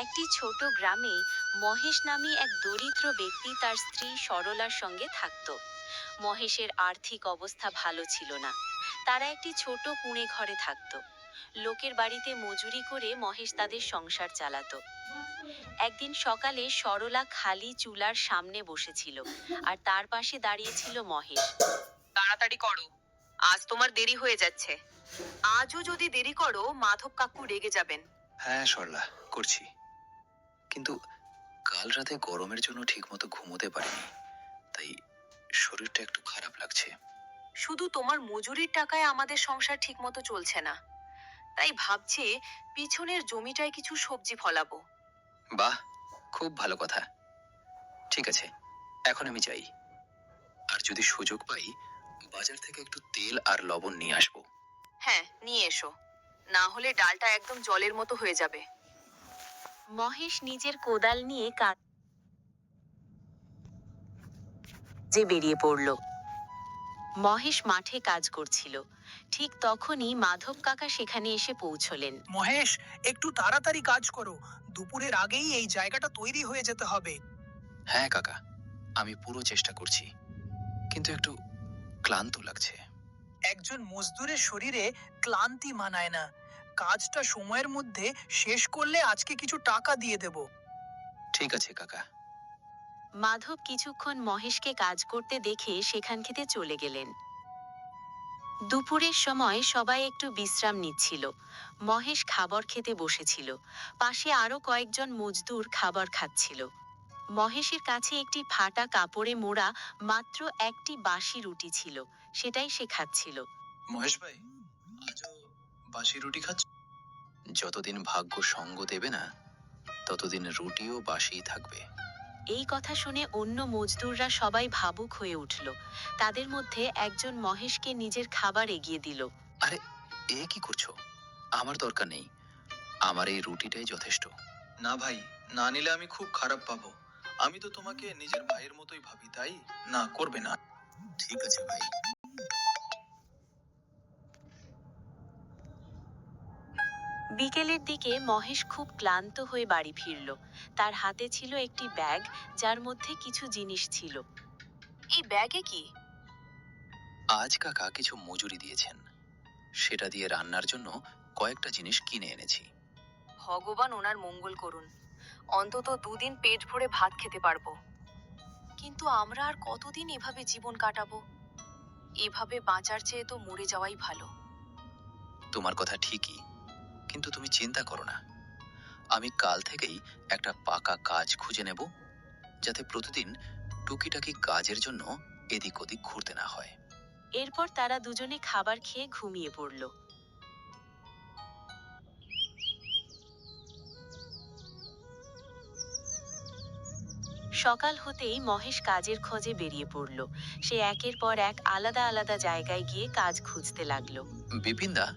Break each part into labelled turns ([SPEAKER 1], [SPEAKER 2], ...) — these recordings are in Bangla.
[SPEAKER 1] একটি ছোট গ্রামে মহেশ নামী এক দরিদ্র ব্যক্তি তার স্ত্রী সরলার সঙ্গে থাকত। মহেশের আর্থিক অবস্থা ভালো ছিল না। তারা একটি ছোট কুঁড়ে ঘরে থাকত। লোকের বাড়িতে মজুরি করে মহেশ তাদের সংসার চালাতো। একদিন সকালে সরলা খালি চুলার সামনে বসেছিল, আর তার পাশে দাঁড়িয়েছিল মহেশ।
[SPEAKER 2] তাড়াতাড়ি করো, আজ তোমার দেরি হয়ে যাচ্ছে। আজও যদি দেরি করো মাধব কাকু রেগে যাবেন।
[SPEAKER 3] হ্যাঁ সরলা, করছি। কিন্তু কাল রাতে গরমের জন্য ঠিকমতো ঘুমোতে পারিনি, তাই শরীরটা একটু খারাপ লাগছে।
[SPEAKER 2] শুধু তোমার মজুরির টাকায় আমাদের সংসার ঠিকমতো চলছে না, তাই ভাবছি পিছনের জমিটায় কিছু সবজি ফলাবো।
[SPEAKER 3] বাহ, খুব ভালো কথা। ঠিক আছে, এখন আমি যাই। আর যদি সুযোগ পাই, বাজার থেকে একটু তেল আর লবণ নিয়ে আসবো।
[SPEAKER 2] হ্যাঁ, নিয়ে এসো, না হলে ডালটা একদম জলের মতো হয়ে যাবে।
[SPEAKER 1] মহেশ নিজের কোদাল নিয়ে কাজে বেরিয়ে পড়ল। মহেশ মাঠে কাজ করছিল। ঠিক তখনই মাধব কাকা সেখানে এসে পৌঁছলেন।
[SPEAKER 4] মহেশ, একটু তাড়াতাড়ি কাজ করো, দুপুরের আগেই এই জায়গাটা তৈরি হয়ে যেতে হবে।
[SPEAKER 3] হ্যাঁ কাকা, আমি পুরো চেষ্টা করছি, কিন্তু একটু ক্লান্ত লাগছে।
[SPEAKER 4] একজন মজদুরের শরীরে ক্লান্তি মানায় না। কাজটা সময়ের মধ্যে শেষ করলে আজকে কিছু টাকা দিয়ে দেব।
[SPEAKER 3] ঠিক আছে কাকা।
[SPEAKER 1] মাধব কিছুক্ষণ মহেশকে কাজ করতে দেখে সেখান থেকে চলে গেলেন। দুপুরের সময় সবাই একটু বিশ্রাম নিচ্ছিল। মহেশ খাবার খেতে বসেছিল। পাশে আরো কয়েকজন মজদুর খাবার খাচ্ছিল। মহেশের কাছে একটি ফাটা কাপড়ে মোড়া মাত্র একটি বাসি রুটি ছিল, সেটাই সে খাচ্ছিল।
[SPEAKER 3] মহেশ ভাই, আজও বাসি রুটি খাচ্ছ? যতদিন ভাগ্য সঙ্গ দেবে না, ততদিন রুটিও বাসিই থাকবে।
[SPEAKER 1] এই কথা শুনে অন্য মজদুররা সবাই ভাবুক হয়ে উঠল। তাদের মধ্যে একজন মহেশকে নিজের খাবার এগিয়ে দিল।
[SPEAKER 3] আরে, এ কি করছো? আমার দরকার নেই, আমার এই রুটিটাই যথেষ্ট। না ভাই, না নিলে আমি খুব খারাপ পাবো। আমি তো তোমাকে নিজের ভাইয়ের মতোই ভাবি, তাই না করবে না। ঠিক আছে ভাই।
[SPEAKER 1] বিকেলের দিকে মহেশ খুব ক্লান্ত হয়ে বাড়ি ফিরল। তার হাতে ছিল একটি ব্যাগ, যার মধ্যে কিছু জিনিস ছিল।
[SPEAKER 2] এই ব্যাগে কি?
[SPEAKER 3] আজ কাকা কিছু মজুরি দিয়েছেন, সেটা দিয়ে রান্নার জন্য কয়েকটা জিনিস কিনে এনেছি।
[SPEAKER 2] ভগবান ওনার মঙ্গল করুন, অন্তত দুদিন পেট ভরে ভাত খেতে পারবো। কিন্তু আমরা আর কতদিন এভাবে জীবন কাটাবো? এভাবে বাঁচার চেয়ে তো মরে যাওয়াই ভালো।
[SPEAKER 3] তোমার কথা ঠিকই, কিন্তু তুমি চিন্তা করো না। আমি কাল থেকেই একটা পাকা কাজ খুঁজে নেব, যাতে প্রতিদিন টুকিটাকি কাজের জন্য এদিক ওদিক ঘুরতে না হয়।
[SPEAKER 1] এরপর তারা দুজনে খাবার খেয়ে ঘুমিয়ে পড়ল। সকাল হতেই মহেশ কাজের খোঁজে বেরিয়ে পড়ল। সে একের পর এক আলাদা আলাদা জায়গায় গিয়ে কাজ খুঁজতে লাগলো।
[SPEAKER 3] বিপিনদা,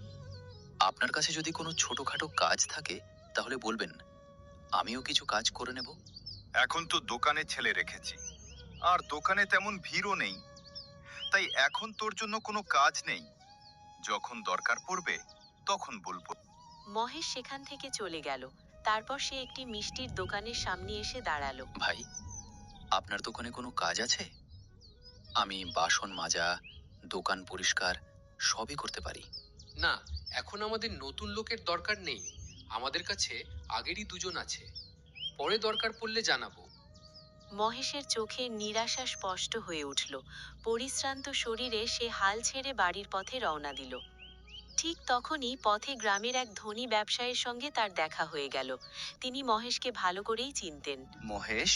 [SPEAKER 3] আপনার কাছে যদি কোনো ছোটখাটো কাজ থাকে তাহলে বলবেন, আমিও কিছু কাজ করে নেব।
[SPEAKER 5] এখন তো দোকানে ছেলে রেখেছি, আর দোকানে তেমন ভিড়ও নেই, তাই এখন তোর জন্য কোনো কাজ নেই। যখন দরকার পড়বে তখন বলবো।
[SPEAKER 1] মহেশ সেখান থেকে চলে গেল। তারপর সে একটি মিষ্টির দোকানের সামনে এসে দাঁড়ালো।
[SPEAKER 3] ভাই, আপনার দোকানে কোনো কাজ আছে? আমি বাসন মাজা, দোকান পরিষ্কার সবই করতে পারি।
[SPEAKER 6] না, এখন আমাদের নতুন লোকের দরকার নেই। আমাদের কাছে আগেরই দুজন আছে, পরে দরকার পড়লে জানাবো।
[SPEAKER 1] মহেশের চোখে নিরাশা স্পষ্ট হয়ে উঠল। পরিশ্রান্ত শরীরে সে হাল ছেড়ে বাড়ির পথে রওনা দিল। ঠিক তখনই পথে গ্রামের এক ধনী ব্যবসায়ীর সঙ্গে তার দেখা হয়ে গেল। তিনি মহেশকে ভালো করেই চিনতেন।
[SPEAKER 3] মহেশ,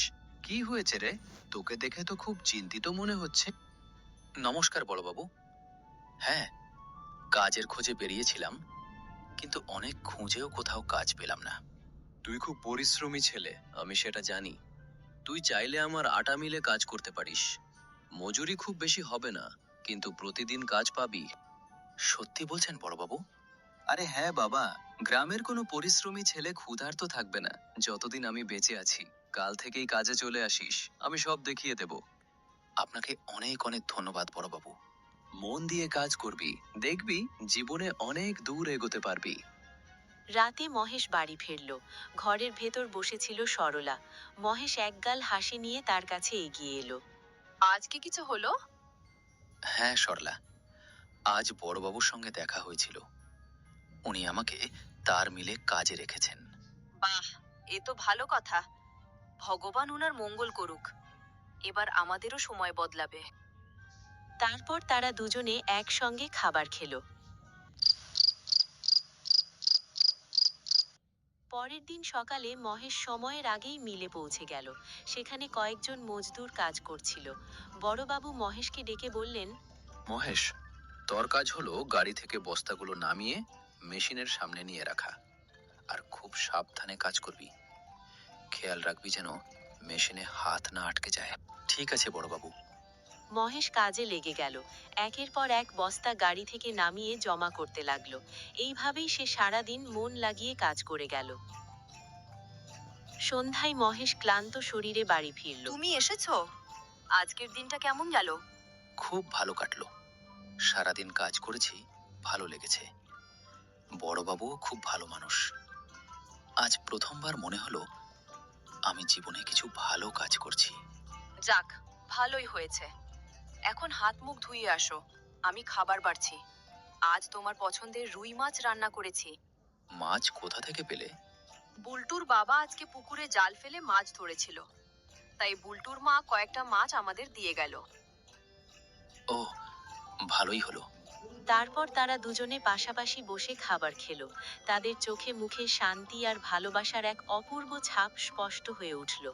[SPEAKER 3] কি হয়েছে রে? তোকে দেখে তো খুব চিন্তিত মনে হচ্ছে। নমস্কার বড়বাবু। হ্যাঁ, কাজের খোঁজে বেরিয়েছিলাম, কিন্তু অনেক খুঁজেও কোথাও কাজ পেলাম না। তুই খুব পরিশ্রমী ছেলে, আমি সেটা জানি। তুই চাইলে আমার আটা মিলে কাজ করতে পারিস। মজুরি খুব বেশি হবে না, কিন্তু প্রতিদিন কাজ পাবি। সত্যি বলছেন বড়বাবু? আরে হ্যাঁ বাবা, গ্রামের কোনো পরিশ্রমী ছেলে ক্ষুধার্ত থাকবে না যতদিন আমি বেঁচে আছি। কাল থেকেই কাজে চলে আসিস, আমি সব দেখিয়ে দেব। আপনাকে অনেক অনেক ধন্যবাদ বড়বাবু। মন দিয়ে কাজ করবি, দেখবি জীবনে অনেক দূর এগোতে পারবি।
[SPEAKER 1] রাতে মহেশ বাড়ি ফিরল। ঘরের ভেতর বসেছিল সরলা। মহেশ একগাল হাসি নিয়ে তার কাছে এগিয়ে এলো।
[SPEAKER 2] আজকে কিছু হলো?
[SPEAKER 3] হ্যাঁ সরলা, আজ বড়বাবুর সঙ্গে দেখা হয়েছিল। উনি আমাকে তার মিলে কাজে রেখেছেন।
[SPEAKER 2] বাহ, এ তো ভালো কথা। ভগবান ওনার মঙ্গল করুক। এবার আমাদেরও সময় বদলাবে।
[SPEAKER 1] তারপর তারা দুজনে একসঙ্গে খাবার খেলো। পরের দিন সকালে মহেশ সময়ের আগেই মিলে পৌঁছে গেল। সেখানে কয়েকজন মজদুর কাজ করছিল। বড়বাবু মহেশকে ডেকে বললেন,
[SPEAKER 3] মহেশ, তোর কাজ হলো গাড়ি থেকে বস্তাগুলো নামিয়ে মেশিনের সামনে নিয়ে রাখা। আর খুব সাবধানে কাজ করবি। খেয়াল রাখবি যেন মেশিনে হাত না আটকে যায়। ঠিক আছে বড়বাবু।
[SPEAKER 1] মহেশ কাজে লেগে গেল। একের পর এক বস্তা গাড়ি থেকে নামিয়ে জমা করতে লাগলো। এইভাবেই সে সারাদিন মন লাগিয়ে কাজ করে গেল। সন্ধ্যায় মহেশ ক্লান্ত শরীরে বাড়ি ফিরল।
[SPEAKER 2] তুমি এসেছো? আজকের দিনটা কেমন গেল?
[SPEAKER 3] খুব ভালো কাটলো। সারাদিন কাজ করেছি, ভালো লেগেছে। বড়বাবুও খুব ভালো মানুষ। আজ প্রথমবার মনে হলো আমি জীবনে কিছু ভালো কাজ করছি।
[SPEAKER 2] যাক, ভালোই হয়েছে। এখন হাত মুখ ধুয়ে আসো, আমি খাবার বাড়ছি। আজ তোমার পছন্দের রুই মাছ রান্না করেছি।
[SPEAKER 3] মাছ কোথা থেকে পেলে?
[SPEAKER 2] বুলটুর বাবা আজকে পুকুরে জাল ফেলে মাছ ধরেছিল, তাই বুলটুর মা কয়েকটা মাছ আমাদের দিয়ে গেল।
[SPEAKER 3] ও, ভালোই হলো।
[SPEAKER 1] তারপর তারা দুজনে পাশাপাশি বসে খাবার খেলো। তাদের চোখে মুখে শান্তি আর ভালোবাসার এক অপূর্ব ছাপ স্পষ্ট হয়ে উঠল।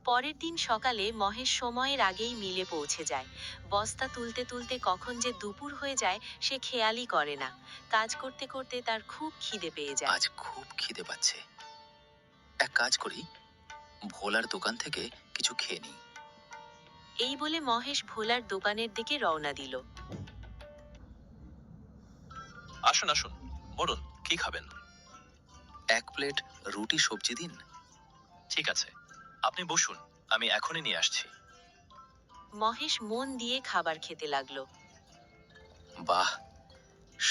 [SPEAKER 1] পরের দিন সকালে মহেশ সময়ের আগেই মিলে পৌঁছে যায়। বস্তা তুলতে তুলতে কখন যে দুপুর হয়ে যায় সে খেয়ালই করে না। কাজ করতে করতে তার খুব খিদে পেয়ে যায়।
[SPEAKER 3] আজ খুব খিদে পাচ্ছে। এক কাজ করি, ভোলার দোকান থেকে কিছু খেয়ে নিই।
[SPEAKER 1] এই বলে মহেশ ভোলার দোকানের দিকে রওনা দিল।
[SPEAKER 3] আসুন আসুন, বলুন কি খাবেন? এক প্লেট রুটি সবজি দিন। ঠিক আছে, আপনি বসুন, আমি এখনই নিয়ে আসছি।
[SPEAKER 1] মহেশ মন দিয়ে খাবার খেতে লাগলো।
[SPEAKER 3] বাহ,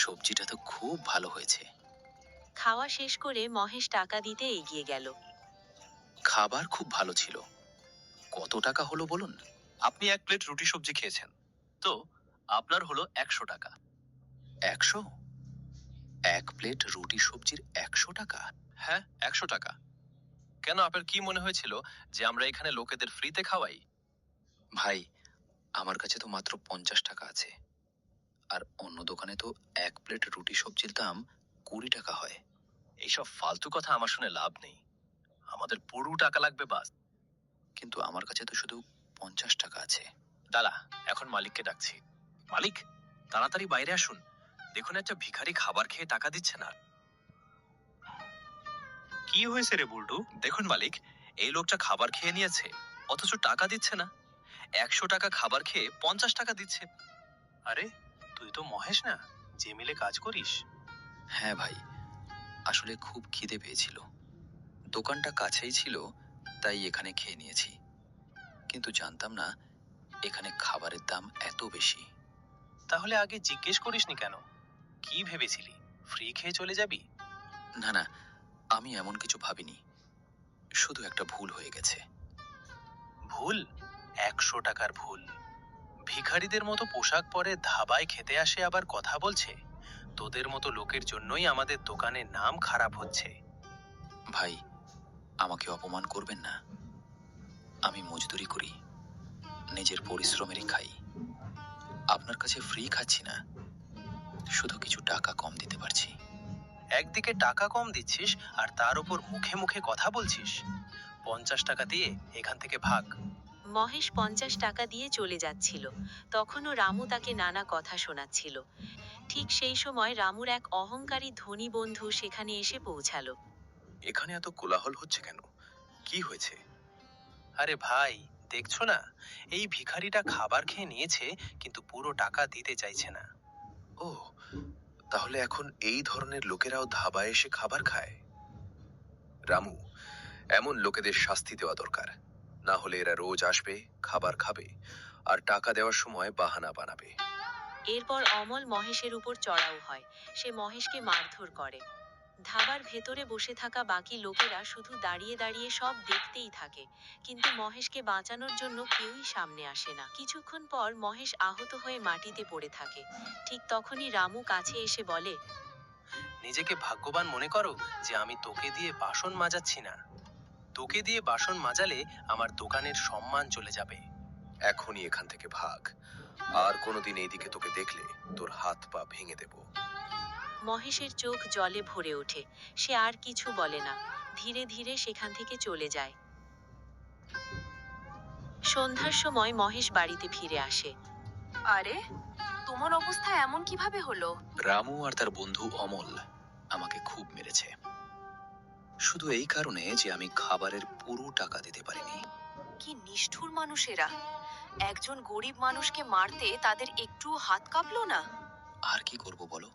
[SPEAKER 3] সবজিটা তো খুব ভালো হয়েছে।
[SPEAKER 1] খাওয়া শেষ করে মহেশ টাকা দিতে এগিয়ে গেল।
[SPEAKER 3] খাবার খুব ভালো ছিল। কত টাকা হলো বলুন? আপনি এক প্লেট রুটি সবজি খেয়েছেন, তো আপনার হলো 100 টাকা। 100? এক প্লেট রুটি সবজির 100 টাকা? হ্যাঁ, 100 টাকা। কেন, আপনার কি মনে হয়েছিল যে আমরা এখানে লোকেদের ফ্রিতে খাওয়াই? ভাই, আমার কাছে তো মাত্র 50 টাকা আছে। আর অন্য দোকানে তো এক প্লেট রুটি সবজির দাম 20 টাকা হয়। এইসব ফালতু কথা আমার শুনে লাভ নেই। আমাদের পুরো টাকা লাগবে বাস। কিন্তু আমার কাছে তো শুধু 50 টাকা আছে। দাদা, এখন মালিককে ডাকছি। মালিক, তাড়াতাড়ি বাইরে আসুন। দেখুন, একটা ভিখারি খাবার খেয়ে টাকা দিচ্ছে না। কি হয়েছে রে বুল্টু? দেখুন মালিক, এই লোকটা খাবার খেয়ে নিয়েছে, অথচ টাকা দিচ্ছে না। 100 টাকা খাবার খেয়ে 50 টাকা দিচ্ছে। আরে, তুই তো মহেশ না, যে মিলে কাজ করিস? হ্যাঁ ভাই, আসলে খুব খিদে পেয়েছিল। দোকানটা কাছেই ছিল, তাই এখানে খেয়ে নিয়েছি। কিন্তু জানতাম না এখানে খাবারের দাম এত বেশি। তাহলে আগে জিজ্ঞেস করিসনি কেন? কি ভেবেছিলি ফ্রি খেয়ে চলে যাবি? না না, আমি এমন কিছু ভাবিনি। শুধু একটা ভুল হয়ে গেছে। ভুল? 100 টাকার ভুল? ভিখারিদের মতো পোশাক পরে ধাবায় খেতে আসে আবার কথা বলছে। তোদের মতো লোকের জন্যই আমাদের দোকানের নাম খারাপ হচ্ছে। ভাই, আমাকে অপমান করবেন না। আমি মজদুরি করি, নিজের পরিশ্রমেরই খাই। আপনার কাছে ফ্রি খাচ্ছি না, শুধু কিছু টাকা কম দিতে পারছি। একদিকে টাকা কম দিচ্ছিস আর তার উপর মুখে মুখে কথা বলছিস। 50 টাকা দিয়ে এখান থেকে ভাগ।
[SPEAKER 1] মহেশ 50 টাকা দিয়ে চলে যাচ্ছিল। তখনও রামু তাকে নানা কথা শোনাচ্ছিল। ঠিক সেই সময় রামুর এক অহংকারী ধনী বন্ধু সেখানে এসে পৌঁছালো।
[SPEAKER 3] এখানে এত কোলাহল হচ্ছে কেন? কি হয়েছে? আরে ভাই, দেখছো না, এই ভিখারিটা খাবার খেয়ে নিয়েছে কিন্তু পুরো টাকা দিতে চাইছে না। ও, তাহলে এখন এই ধরনের লোকেরাও ধাবায় এসে খাবার খায়? রামু, এমন লোকেদের শাস্তি দেওয়া দরকার। না হলে এরা রোজ আসবে, খাবার খাবে, আর টাকা দেওয়ার সময় বাহানা বানাবে।
[SPEAKER 1] এরপর অমল মহেশের উপর চড়াও হয়। সে মহেশকে মারধর করে। ধাবার ভেতরে বসে থাকা বাকি লোকেরা শুধু দাঁড়িয়ে দাঁড়িয়ে সব দেখতেই থাকে, কিন্তু মহেশকে বাঁচানোর জন্য কেউই সামনে আসে না। কিছুক্ষণ পর মহেশ আহত হয়ে মাটিতে পড়ে থাকে। ঠিক তখনই রামু কাছে এসে বলে,
[SPEAKER 7] নিজেকে ভাগ্যবান মনে করো যে আমি তোকে দিয়ে বাসন মাজাচ্ছি না। তোকে দিয়ে বাসন মাজালে আমার দোকানের সম্মান চলে যাবে।
[SPEAKER 8] এখনই এখান থেকে ভাগ, আর কোনোদিন এইদিকে তোকে দেখলে তোর হাত পা ভেঙে দেব।
[SPEAKER 1] মহেশের চোখ জলে ভরে ওঠে। সে আর কিছু বলে না, ধীরে ধীরে সেখান থেকে চলে যায়। সন্ধ্যার সময় মহেশ বাড়িতে ফিরে আসে।
[SPEAKER 2] আরে, তোমার অবস্থা এমন কিভাবে হলো?
[SPEAKER 3] রামু আর তার বন্ধু অমল আমাকে খুব মেরেছে, শুধু এই কারণে যে আমি খাবারের পুরো টাকা দিতে পারিনি।
[SPEAKER 2] কি নিষ্ঠুর মানুষেরা! একজন গরিব মানুষকে মারতে তাদের একটু হাত কাঁপলো না?
[SPEAKER 3] আর কি করব বলো,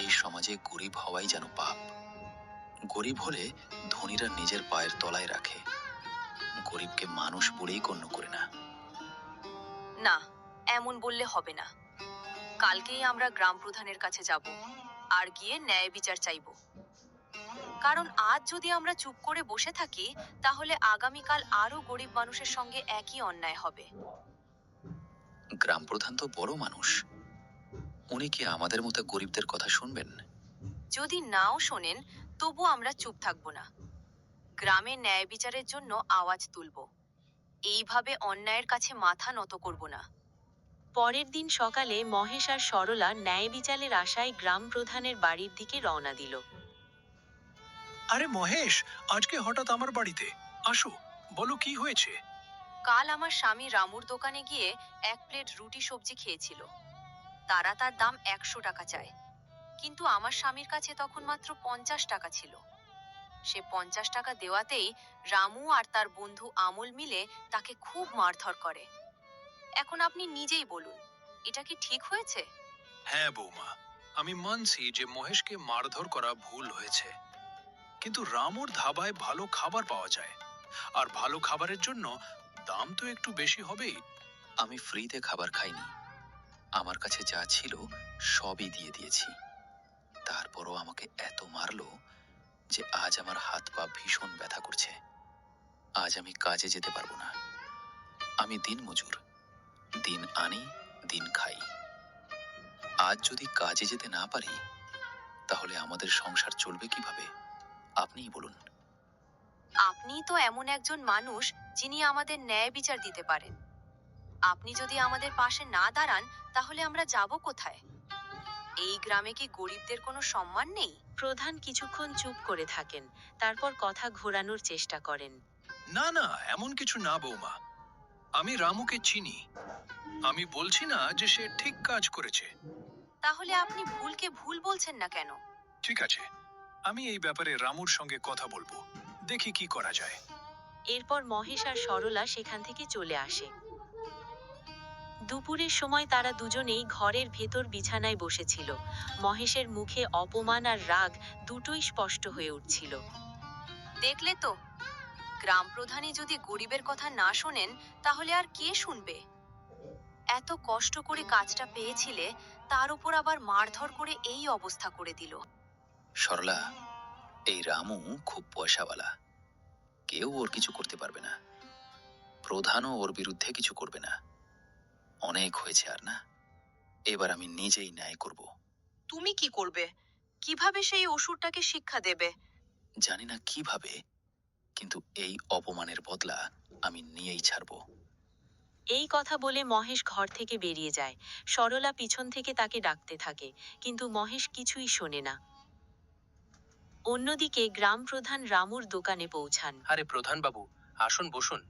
[SPEAKER 3] এই সমাজে গরিব হওয়াই যেন পাপ। গরিব হলে ধনীরা নিজের পায়ের তলায় রাখে, গরিবকে মানুষ বলেই গণ্য করে না।
[SPEAKER 2] না, এমন বললে হবে না। কালকেই আমরা গ্রাম প্রধানের কাছে যাব আর গিয়ে ন্যায় বিচার চাইব। কারণ আজ যদি আমরা চুপ করে বসে থাকি, তাহলে আগামীকাল আরো গরিব মানুষের সঙ্গে একই অন্যায় হবে।
[SPEAKER 3] গ্রাম প্রধান তো বড় মানুষ, উনি কি আমাদের মতো গরিবদের কথা শুনবেন?
[SPEAKER 2] যদি নাও শোনেন, তবু আমরা চুপ থাকবো না। গ্রামে ন্যায় বিচারের জন্য আওয়াজ তুলব। এইভাবে অন্যায়ের কাছে মাথা নত করব না।
[SPEAKER 1] পরের দিন সকালে মহেশ আর সরলা ন্যায় বিচারের আশায় গ্রাম প্রধানের বাড়ির দিকে রওনা দিল।
[SPEAKER 4] আরে মহেশ, আজকে হঠাৎ আমার বাড়িতে আসো, বলো কি হয়েছে?
[SPEAKER 2] কাল আমার স্বামী রামুর দোকানে গিয়ে 1 প্লেট রুটি সবজি খেয়েছিল। তারা তার দাম 100 টাকা চায়, কিন্তু আমার স্বামীর কাছে তখন মাত্র 50 টাকা ছিল। সে 50 টাকা দেওয়াতেই রামু আর তার বন্ধু আমল মিলে তাকে খুব মারধর করে। এখন আপনি নিজেই বলুন, এটা কি ঠিক হয়েছে?
[SPEAKER 9] হ্যাঁ বৌমা, আমি মানছি যে মহেশকে মারধর করা ভুল হয়েছে, কিন্তু রামুর ধাবায় ভালো খাবার পাওয়া যায়, আর ভালো খাবারের জন্য দাম তো একটু বেশি হবেই।
[SPEAKER 3] আমি ফ্রিতে খাবার খাইনি, আমার কাছে যা ছিল সবই দিয়ে দিয়েছি। তারপরও আমাকে এত মারলো যে আজ আমার হাত পা ভীষণ ব্যথা করছে। আজ আমি কাজে যেতে পারবো না। আমি দিনমজুর, দিন আনি দিন খাই। আজ যদি কাজে যেতে না পারি, তাহলে আমাদের সংসার চলবে কিভাবে আপনিই বলুন।
[SPEAKER 2] আপনিই তো এমন একজন মানুষ যিনি আমাদের ন্যায় বিচার দিতে পারেন। আপনি যদি আমাদের পাশে না দাঁড়ান, তাহলে আমরা যাব কোথায়? এই গ্রামে কি গরিবদের কোনো সম্মান নেই?
[SPEAKER 1] প্রধান কিছুক্ষণ চুপ করে থাকেন, তারপর কথা ঘোরানোর চেষ্টা করেন।
[SPEAKER 9] না না, এমন কিছু না বৌমা, আমি রামুকে চিনি। আমি বলছি না যে সে ঠিক কাজ করেছে।
[SPEAKER 2] তাহলে আপনি ভুলকে ভুল বলছেন না কেন?
[SPEAKER 9] ঠিক আছে, আমি এই ব্যাপারে রামুর সঙ্গে কথা বলবো, দেখি কি করা যায়।
[SPEAKER 1] এরপর মহেশ আর সরলা সেখান থেকে চলে আসে। দুপুরের সময় তারা দুজনেই ঘরের ভেতর বিছানায় বসেছিল। মহেশের মুখে অপমান আর রাগ দুটোই স্পষ্ট হয়ে উঠছিল।
[SPEAKER 2] দেখলে তো, গ্রাম প্রধানই যদি গরিবের কথা না শোনেন, তাহলে আর কে শুনবে? এত কষ্ট করে কাজটা পেয়েছিলে, তার উপর আবার মারধর করে এই অবস্থা করে দিল।
[SPEAKER 3] সরলা, এই রামু খুব পয়সাওয়ালা, কেউ ওর কিছু করতে পারবে না। প্রধানও ওর বিরুদ্ধে কিছু করবে না। অনেক হয়েছে আর না, এবার আমি নিজেই ন্যায় করব।
[SPEAKER 2] তুমি কি করবে? কিভাবে সেই অসুরটাকে শিক্ষা দেবে?
[SPEAKER 3] জানি না কিভাবে, কিন্তু এই অপমানের বদলা আমি নিয়েই ছাড়ব।
[SPEAKER 1] এই কথা বলে মহেশ ঘর থেকে বেরিয়ে যায়। সরলা পিছন থেকে তাকে ডাকতে থাকে, কিন্তু মহেশ কিছুই শোনে না। অন্যদিকে গ্রাম প্রধান রামুর দোকানে পৌঁছান।
[SPEAKER 7] আরে প্রধান বাবু, আসুন বসুন।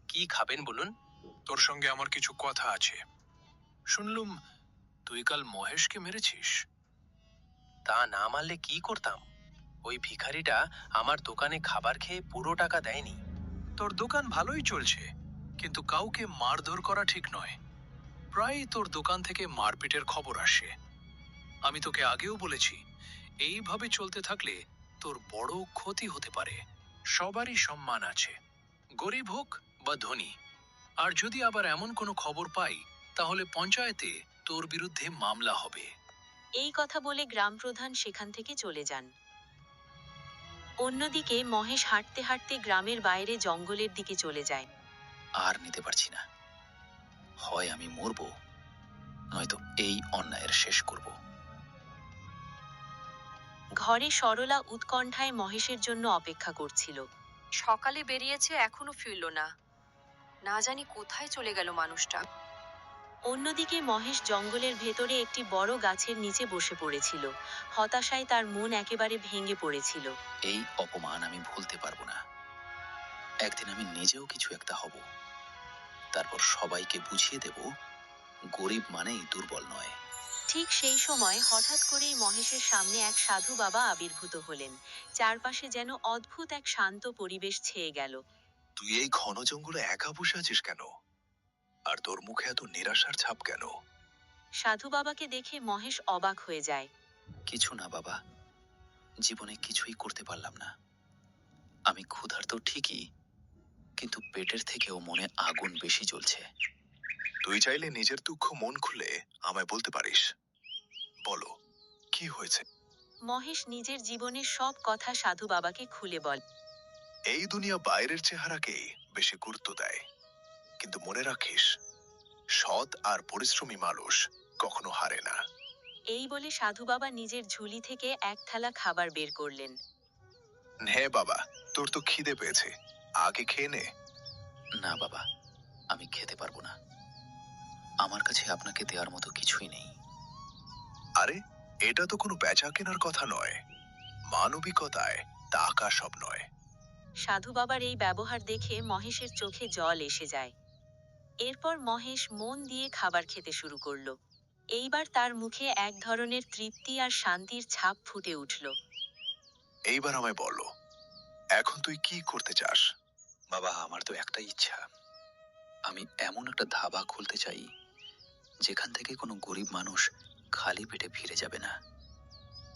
[SPEAKER 7] কি খাবেন বলুন?
[SPEAKER 9] তোর সঙ্গে আমার কিছু কথা আছে। শুনলুম তুই কাল মহেশকে মেরেছিস।
[SPEAKER 7] তা না মারলে কি করতাম? ওই ভিখারিটা আমার দোকানে খাবার খেয়ে পুরো টাকা দেয়নি।
[SPEAKER 9] তোর দোকান ভালোই চলছে, কিন্তু কাউকে মারধর করা ঠিক নয়। প্রায়ই তোর দোকান থেকে মারপিটের খবর আসে। আমি তোকে আগেও বলেছি, এইভাবে চলতে থাকলে তোর বড় ক্ষতি হতে পারে। সবারই সম্মান আছে, গরিব হোক বা ধনী। আর যদি আবার এমন কোনো খবর পাই, তাহলে পঞ্চায়েতে তোর বিরুদ্ধে মামলা হবে।
[SPEAKER 1] এই কথা বলে গ্রাম প্রধান সেখান থেকে চলে যান। অন্যদিকে মহেশ হাঁটতে হাঁটতে গ্রামের বাইরে জঙ্গলের দিকে চলে যায়।
[SPEAKER 3] আর নিতে পারছি না। হয় আমি মরব, নয়তো এই অন্যায়ের শেষ করব।
[SPEAKER 1] ঘরে সরলা উৎকণ্ঠায় মহেশের জন্য অপেক্ষা করছিল।
[SPEAKER 2] সকালে বেরিয়েছে, এখনো ফিরল না। না জানি কোথায় চলে গেল মানুষটা।
[SPEAKER 1] অন্যদিকে মহেশ জঙ্গলের ভেতরে একটি বড় গাছের নিচে বসে পড়েছিল। হতাশায় তার মন একেবারে ভেঙে পড়েছিল।
[SPEAKER 3] এই অপমান আমি ভুলতে পারবো না। একদিন আমি নিজেও কিছু একটা হব, তারপর সবাইকে বুঝিয়ে দেব গরিব মানেই দুর্বল নয়।
[SPEAKER 1] ঠিক সেই সময় হঠাৎ করেই মহেশের সামনে এক সাধু বাবা আবির্ভূত হলেন। চারপাশে যেন অদ্ভুত এক শান্ত পরিবেশ ছেয়ে গেল।
[SPEAKER 8] তুই এই ঘন জঙ্গলে একা বসে আছিস কেন? আর তোর মুখে এত নিরাশার ছাপ কেন?
[SPEAKER 1] সাধু বাবাকে দেখে মহেশ অবাক হয়ে যায়।
[SPEAKER 3] কিছু না বাবা, জীবনে কিছুই করতে পারলাম না। আমি ক্ষুধার্ত ঠিকই, কিন্তু পেটের থেকেও মনে আগুন বেশি জ্বলছে।
[SPEAKER 8] তুই চাইলে নিজের দুঃখ মন খুলে আমায় বলতে পারিস। বলো, কি হয়েছে?
[SPEAKER 1] মহেশ নিজের জীবনের সব কথা সাধু বাবাকে খুলে বল।
[SPEAKER 8] এই দুনিয়া বাইরের চেহারাকেই বেশি গুরুত্ব দেয়, কিন্তু মনে রাখিস, সৎ আর পরিশ্রমী মানুষ কখনো হারে না।
[SPEAKER 1] এই বলে সাধু বাবা নিজের ঝুলি থেকে এক থালা খাবার বের করলেন।
[SPEAKER 8] হ্যাঁ বাবা, তোর তো খিদে পেয়েছে, আগে খেয়ে নে।
[SPEAKER 3] না বাবা, আমি খেতে পারবো না। আমার কাছে আপনাকে দেওয়ার মতো কিছুই নেই।
[SPEAKER 8] আরে, এটা তো কোনো বেচা কেনার কথা নয়। মানবিকতায় টাকা সব নয়।
[SPEAKER 1] সাধু বাবার এই ব্যবহার দেখে মহেশের চোখে জল এসে যায়। এরপর মহেশ মন দিয়ে খাবার খেতে শুরু করলো। এইবার তার মুখে এক ধরনের তৃপ্তি আর শান্তির ছাপ ফুটে উঠল।
[SPEAKER 8] এইবার আমায় বলো, এখন তুই কি করতে চাস?
[SPEAKER 3] বাবা, আমার তো একটাই ইচ্ছা। আমি এমন একটা ধাবা খুলতে চাই যেখান থেকে কোনো গরিব মানুষ খালি পেটে ফিরে যাবে না।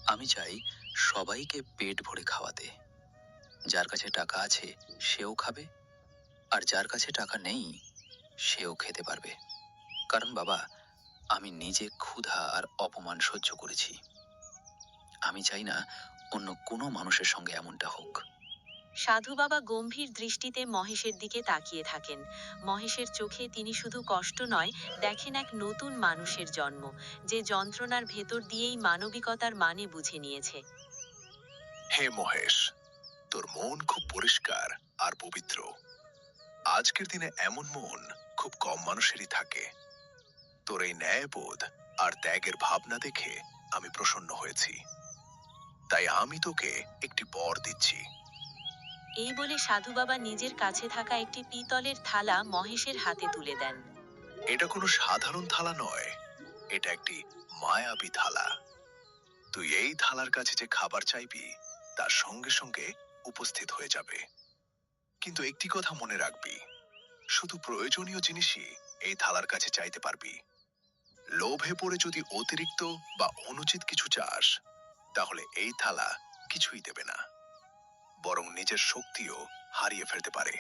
[SPEAKER 3] আমি চাই সবাইকে পেট ভরে খাওয়াতে। যার কাছে টাকা আছে সেও খাবে, আর যার কাছে টাকা নেই সেও খেতে পারবে। কারণ বাবা, আমি নিজে ক্ষুধা আর অপমান সহ্য করেছি। আমি চাই না অন্য কোনো মানুষের সঙ্গে এমনটা হোক।
[SPEAKER 1] সাধু বাবা গম্ভীর দৃষ্টিতে মহেশের দিকে তাকিয়ে থাকেন। মহেশের চোখে তিনি শুধু কষ্ট নয়, দেখেন এক নতুন মানুষের জন্ম, যে যন্ত্রণার ভেতর দিয়েই মানবিকতার মানে বুঝে নিয়েছে।
[SPEAKER 8] হে মহেশ, তোর মন খুব পরিষ্কার আর পবিত্র। আজকের দিনে এমন মন খুব কম মানুষেরই থাকে। তোর এই ন্যায়বোধ আর ত্যাগের ভাবনা দেখে আমি প্রসন্ন হয়েছি। তাই আমি তোকে একটি বর দিচ্ছি।
[SPEAKER 1] এই বলে সাধু বাবা নিজের কাছে থাকা একটি পিতলের থালা মহেশের হাতে তুলে দেন।
[SPEAKER 8] এটা কোনো সাধারণ থালা নয়, এটা একটি মায়াবী থালা। তুই এই থালার কাছে যে খাবার চাইবি তার সঙ্গে সঙ্গে উপস্থিত হয়ে যাবে। কিন্তু একটি কথা মনে রাখবি, শুধু প্রয়োজনীয় জিনিসই এই থালার কাছে চাইতে পারবি। লোভে পড়ে যদি অতিরিক্ত বা অনুচিত কিছু চাস, তাহলে এই থালা কিছুই দেবে না, বরং নিজের শক্তিও হারিয়ে ফেলতে পারে।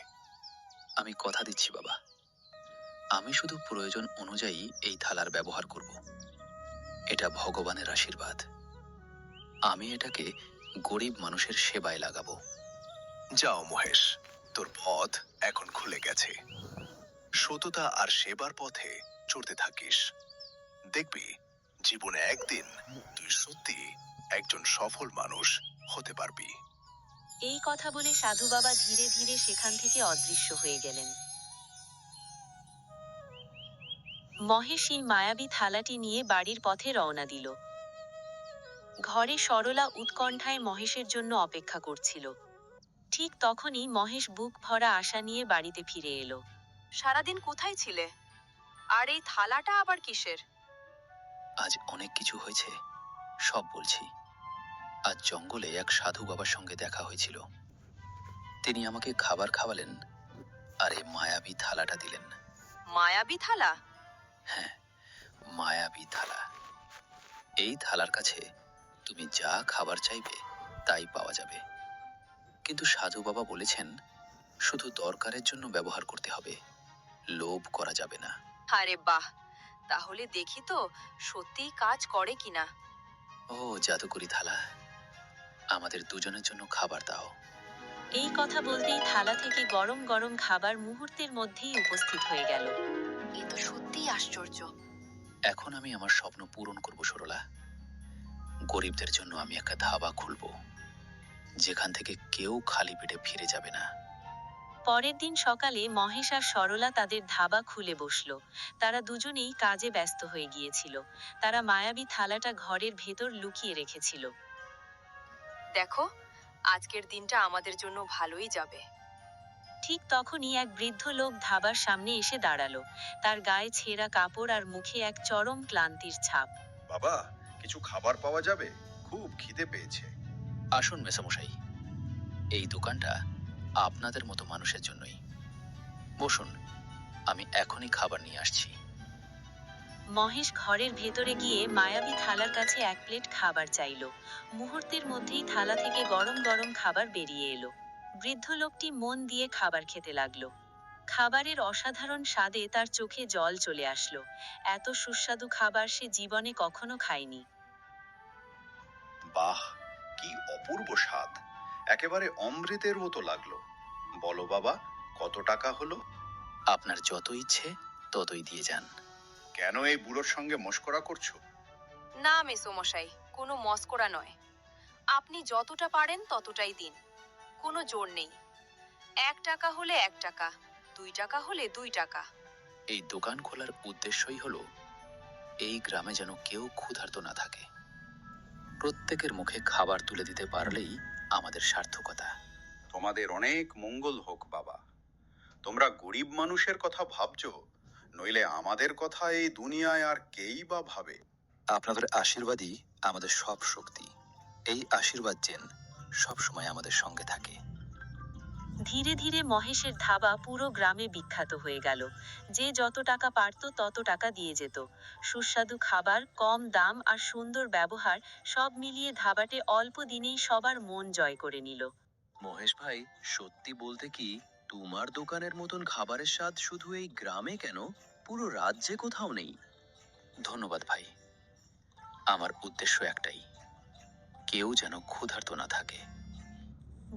[SPEAKER 3] আমি কথা দিচ্ছি বাবা, আমি শুধু প্রয়োজন অনুযায়ী এই থালার ব্যবহার করব। এটা ভগবানের আশীর্বাদ। আমি এটাকে গরিব মানুষের সেবায় লাগাবো।
[SPEAKER 8] যাও মহেশ, তোর পথ এখন খুলে গেছে। সততা আর সেবার পথে চলতে থাকিস। দেখবি, জীবনে একদিন তুই সত্যি একজন সফল মানুষ হতে পারবি।
[SPEAKER 1] এই কথা বলে সাধু বাবা ধীরে ধীরে সেখান থেকে অদৃশ্য হয়ে গেলেন। মহেশ এই মায়াবী থালাটি নিয়ে বাড়ির পথে রওনা দিল। ঘরে সরলা উৎকণ্ঠায় মহেশের জন্য অপেক্ষা করছিল। ঠিক তখনই মহেশ বুক ভরা আশা নিয়ে বাড়িতে ফিরে এলো।
[SPEAKER 2] সারাদিন কোথায় ছিলে? আর এই থালাটা আবার কিসের?
[SPEAKER 3] আজ অনেক কিছু হয়েছে, সব বলছি। আজ জঙ্গলে এক সাধু বাবার সঙ্গে দেখা হয়েছিল। তিনি আমাকে খাবার খাওয়ালেন আর এই মায়াবী থালাটা দিলেন।
[SPEAKER 2] মায়াবী থালা?
[SPEAKER 3] হ্যাঁ, মায়াবী থালা। এই থালার কাছে তুমি যা খাবার চাইবে তাই পাওয়া যাবে। কিন্তু সাধু বাবা বলেছেন শুধু দরকারের জন্য ব্যবহার করতে হবে, লোভ করা যাবে না।
[SPEAKER 2] আরে বাহ, তাহলে দেখি তো সত্যিই কাজ করে কিনা।
[SPEAKER 3] ও জাদুকরি থালা, আমাদের দুজনের জন্য খাবার দাও।
[SPEAKER 1] এই কথা বলতেই থালা থেকে গরম গরম খাবার মুহূর্তের মধ্যেই উপস্থিত হয়ে গেল।
[SPEAKER 2] এ তো সত্যিই আশ্চর্য।
[SPEAKER 3] এখন আমি আমার স্বপ্ন পূরণ করব সরলা। গরিবদের জন্য আমি একটা ধাবা খুলব, যেখান থেকে কেউ খালি পেটে ফিরে যাবে না।
[SPEAKER 1] পরের দিন সকালে মহেশ আর সরলা তাদের ধাবা খুলে বসলো। তারা দুজনেই কাজে ব্যস্ত হয়ে গিয়েছিল। তারা মায়াবী থালাটা ঘরের ভেতর লুকিয়ে রেখেছিল।
[SPEAKER 2] দেখো, আজকের দিনটা আমাদের জন্য ভালোই যাবে।
[SPEAKER 1] ঠিক তখনই এক বৃদ্ধ লোক ধাবার সামনে এসে দাঁড়ালো। তার গায়ে ছেঁড়া কাপড় আর মুখে এক চরম ক্লান্তির ছাপ।
[SPEAKER 5] বাবা, কিছু খাবার পাওয়া যাবে? খুব খিদে পেয়েছে।
[SPEAKER 3] আসুন মেসামশাই, এই দোকানটা আপনাদের মতো মানুষের জন্যই। বসুন, আমি এখনই খাবার নিয়ে আসছি।
[SPEAKER 1] মহেশ ঘরের ভেতরে গিয়ে মায়াবী থালার কাছে এক প্লেট খাবার চাইল। মুহূর্তের মধ্যেই থালা থেকে গরম গরম খাবার বেরিয়ে এলো। বৃদ্ধ লোকটি মন দিয়ে খাবার খেতে লাগলো। খাবারের অসাধারণ স্বাদে তার চোখে জল চলে আসলো। এত সুস্বাদু খাবার সে জীবনে কখনো খায়নি।
[SPEAKER 5] বাহ, কি অপূর্ব স্বাদ! একেবারে অমৃতের মতো লাগলো। বলো বাবা, কত টাকা হলো?
[SPEAKER 3] আপনার যত ইচ্ছে ততই দিয়ে যান।
[SPEAKER 5] কেন এই বুড়োর সঙ্গে মশকরা করছো?
[SPEAKER 2] না মেসোমশাই, কোনো মস্করা নয়। আপনি যতটা পারেন ততটাই দিন, কোনো জোর নেই। 1 টাকা হলে 1 টাকা, 2 টাকা হলে 2 টাকা।
[SPEAKER 3] এই দোকান খোলার উদ্দেশ্যই হলো এই গ্রামে যেন কেউ ক্ষুধার্ত না থাকে। প্রত্যেকের মুখে খাবার তুলে দিতে পারলেই আমাদের সার্থকতা।
[SPEAKER 5] তোমাদের অনেক মঙ্গল হোক বাবা। তোমরা গরিব মানুষের কথা ভাবছো, নইলে আমাদের কথা এই দুনিয়ায় আর কেই বা ভাবে?
[SPEAKER 3] আপনাদের আশীর্বাদই আমাদের সব শক্তি। এই আশীর্বাদ যেন সব সময় আমাদের সঙ্গে থাকে।
[SPEAKER 1] ধীরে ধীরে মহেশের ধাবা পুরো গ্রামে বিখ্যাত হয়ে গেল। যে যত টাকা পারত তত টাকা দিয়ে যেত। সুস্বাদু খাবার, কম দাম আর সুন্দর ব্যবহার সব মিলিয়ে ধাবাটে অল্প দিনেই সবার মন জয় করে নিল।
[SPEAKER 7] মহেশ ভাই, সত্যি বলতে কি, তোমার দোকানের মতন খাবারের স্বাদ শুধু এই গ্রামে কেন, পুরো রাজ্যে কোথাও নেই।
[SPEAKER 3] ধন্যবাদ ভাই। আমার উদ্দেশ্য একটাই, কেউ যেন ক্ষুধার্ত না থাকে।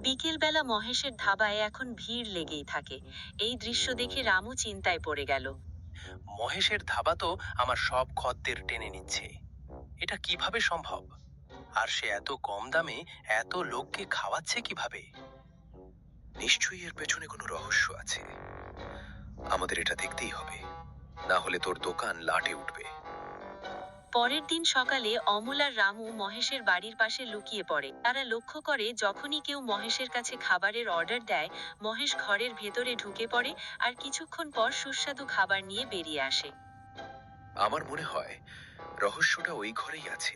[SPEAKER 1] বিকেলবেলা মহেশের ধাবায় এখন ভিড় লেগেই থাকে। এই দৃশ্য দেখে রামু চিন্তায় পড়ে গেল।
[SPEAKER 7] মহেশের ধাবা তো আমার সব খদ্দের টেনে নিচ্ছে। এটা কিভাবে সম্ভব? আর সে এত কম দামে এত লোককে খাওয়াচ্ছে কিভাবে?
[SPEAKER 8] নিশ্চয়ই এর পেছনে কোনো রহস্য আছে। আমাদের এটা দেখতেই হবে, না হলে তোর দোকান লাটে উঠবে।
[SPEAKER 1] পরের দিন সকালে অমল আর রামু মহেশের বাড়ির পাশে লুকিয়ে পড়ে। তারা লক্ষ্য করে যখনই কেউ মহেশের কাছে খাবারের অর্ডার দেয়, মহেশ ঘরের ভেতরে ঢুকে পড়ে আর কিছুক্ষণ পর সুস্বাদু খাবার নিয়ে বেরিয়ে আসে।
[SPEAKER 8] আমার মনে হয় রহস্যটা ওই ঘরেই আছে।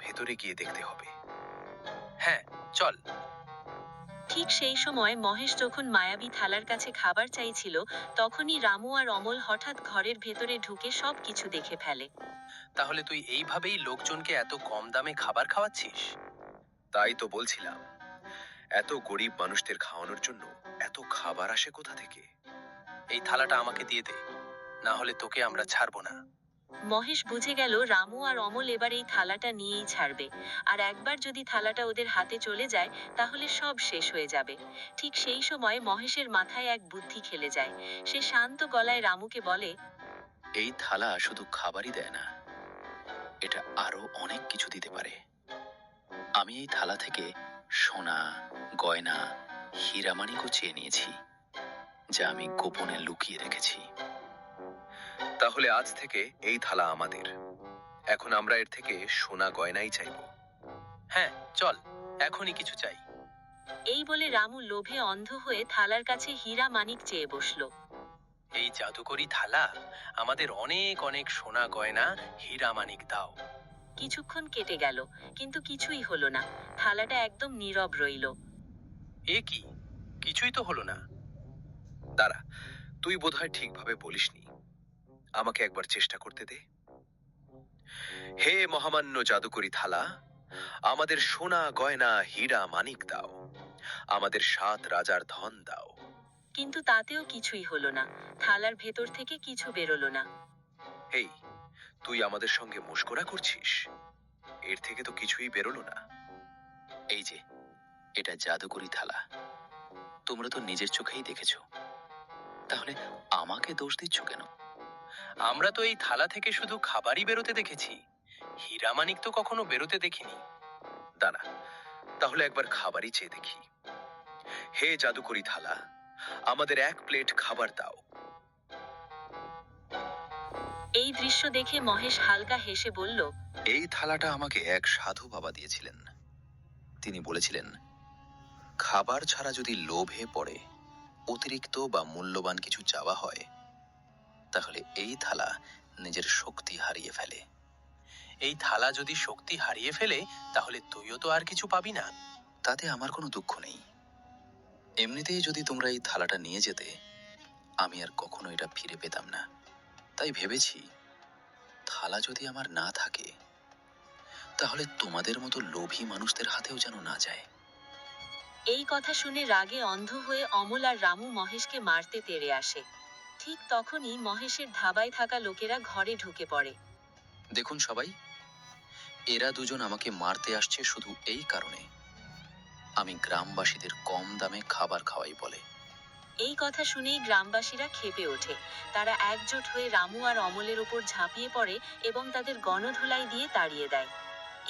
[SPEAKER 8] ভেতরে গিয়ে দেখতে হবে।
[SPEAKER 7] হ্যাঁ, চল।
[SPEAKER 1] ঠিক সেই সময় মহেশ যখন মায়াবী থালার কাছে খাবার চাইছিল, তখনই রামু আর অমল হঠাৎ ঘরের ভেতরে ঢুকে সবকিছু দেখে ফেলে।
[SPEAKER 7] তাহলে তুই এইভাবেই লোকজনকে এত কম দামে খাবার খাওয়াচ্ছিস?
[SPEAKER 8] তাই তো বলছিলাম, এত গরিব মানুষদের খাওয়ানোর জন্য এত খাবার আসে কোথা থেকে?
[SPEAKER 7] এই থালাটা আমাকে দিয়ে দে, না হলে তোকে আমরা ছাড়বো না।
[SPEAKER 1] মহেশ বুঝে গেল রামু আর অমল এবার এই থালাটা নিয়েই ছাড়বে। আর একবার যদি থালাটা ওদের হাতে চলে যায়, তাহলে সব শেষ হয়ে যাবে। ঠিক সেই সময় মহেশের মাথায় এক বুদ্ধি খেলে যায়। সে শান্ত গলায় রামুকে বলে,
[SPEAKER 3] এই থালা শুধু খাবারই দেয় না, এটা আরো অনেক কিছু দিতে পারে। আমি এই থালা থেকে সোনা, গয়না, হীরামানিকও চেয়ে নিয়েছি, যা আমি গোপনে লুকিয়ে রেখেছি।
[SPEAKER 8] তাহলে আজ থেকে এই থালা আমাদের। এখন আমরা এর থেকে সোনা গয়নাই চাইবো।
[SPEAKER 7] হ্যাঁ, চল, এখনই কিছু চাই।
[SPEAKER 1] এই বলে রামু লোভে অন্ধ হয়ে থালার কাছে হীরা মানিক চেয়ে বসলো।
[SPEAKER 7] এই জাদুকরি থালা আমাদের অনেক অনেক সোনা গয়না, হীরা মানিক দাও।
[SPEAKER 1] কিছুক্ষণ কেটে গেল, কিন্তু কিছুই হলো না। থালাটা একদম নীরব রইল।
[SPEAKER 7] এ কি, কিছুই তো হলো না।
[SPEAKER 8] দাঁড়া, তুই বোধহয় ঠিকভাবে বলিসনি। আমাকে একবার চেষ্টা করতে দে। হে মহামান্য জাদুকরি থালা, আমাদের সোনা গয়না হীরা মানিক দাও। আমাদের 7 রাজার ধন দাও।
[SPEAKER 1] কিন্তু তাতেও কিছুই হলো না। থালার ভেতর থেকে কিছু বেরোলো না।
[SPEAKER 8] হেই, তুই আমাদের সঙ্গে মশকরা করছিস? এর থেকে তো কিছুই বেরোলো না।
[SPEAKER 3] এই যে, এটা জাদুকরি থালা। তোমরা তো নিজের চোখেই দেখেছো, তাহলে আমাকে দোষ দিচ্ছ কেন?
[SPEAKER 7] আমরা তো এই থালা থেকে শুধু খাবারই বেরোতে দেখেছি, হীরামানিক তো কখনো বেরোতে দেখিনি।
[SPEAKER 8] দাঁড়া, তাহলে একবার খাবারই চেয়ে দেখি। হে জাদুকরি থালা, আমাদের 1 প্লেট খাবার দাও।
[SPEAKER 1] এই দৃশ্য দেখে মহেশ হালকা হেসে বলল,
[SPEAKER 3] এই থালাটা আমাকে এক সাধু বাবা দিয়েছিলেন। তিনি বলেছিলেন, খাবার ছাড়া যদি লোভে পড়ে অতিরিক্ত বা মূল্যবান কিছু চাওয়া হয়, তাহলে এই থালা নিজের শক্তি হারিয়ে ফেলে।
[SPEAKER 7] এই থালা যদি শক্তি হারিয়ে ফেলে, তাহলে তুইও তো আর কিছু পাবি না।
[SPEAKER 3] তাতে আমার কোনো দুঃখ নেই। এমনিতেই যদি তোমরা এই থালাটা নিয়ে যেতে, আমি আর কখনো এটা ফিরে পেতাম না। তাই ভেবেছি, থালা যদি আমার না থাকে, তাহলে তোমাদের মতো লোভী মানুষদের হাতেও যেন না যায়।
[SPEAKER 1] এই কথা শুনে রাগে অন্ধ হয়ে অমল আর রামু মহেশকে মারতে তেড়ে আসে। ঠিক তখনই মহেশের ধাবায় থাকা লোকেরা ঘরে ঢুকে পড়ে।
[SPEAKER 3] দেখুন সবাই, এরা দুজন আমাকে মারতে আসছে শুধু এই কারণে আমি গ্রামবাসীদের কম দামে খাবার খাওয়াই বলে।
[SPEAKER 1] এই কথা শুনেই গ্রামবাসীরা ক্ষেপে ওঠে। তারা একজোট হয়ে রামু আর অমলের উপর ঝাঁপিয়ে পড়ে এবং তাদের গণধোলাই দিয়ে তাড়িয়ে দেয়।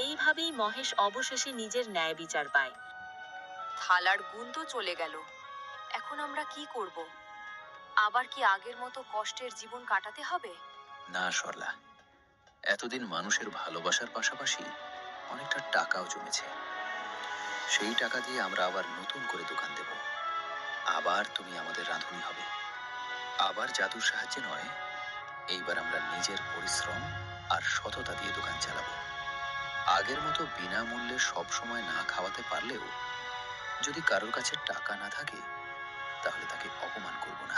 [SPEAKER 1] এইভাবেই মহেশ অবশেষে নিজের ন্যায় বিচার পায়।
[SPEAKER 2] থালার গুণ তো চলে গেল, এখন আমরা কি করব? আবার কি আগের মতো কষ্টের জীবন কাটাতে হবে?
[SPEAKER 3] না সরলা, এতদিন মানুষের ভালোবাসার পাশাপাশি অনেকটা টাকাও জমেছে। সেই টাকা দিয়ে আমরা আবার নতুন করে দোকান দেব। আবার তুমি আমাদের রাঁধুনি হবে। আবার জাদুর সাহায্যে নয়, এইবার আমরা নিজের পরিশ্রম আর সততা দিয়ে দোকান চালাবো। আগের মতো বিনামূল্যে সব সময় না খাওয়াতে পারলেও যদি কারোর কাছে টাকা না থাকে, তাহলে তাকে অপমান করব না।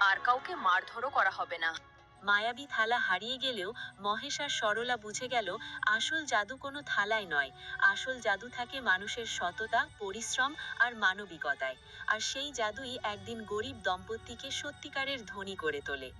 [SPEAKER 2] আর কাউকে মারধরও করা হবে না।
[SPEAKER 1] মায়াবী থালা হারিয়ে গেলেও মহেশ আর সরলা বুঝে গেল, আসল জাদু কোনো থালায় নয়, আসল জাদু থাকে মানুষের সততা, পরিশ্রম আর মানবিকতায়। আর সেই জাদুই একদিন গরিব দম্পতিকে সত্যিকারের ধনী করে তোলে।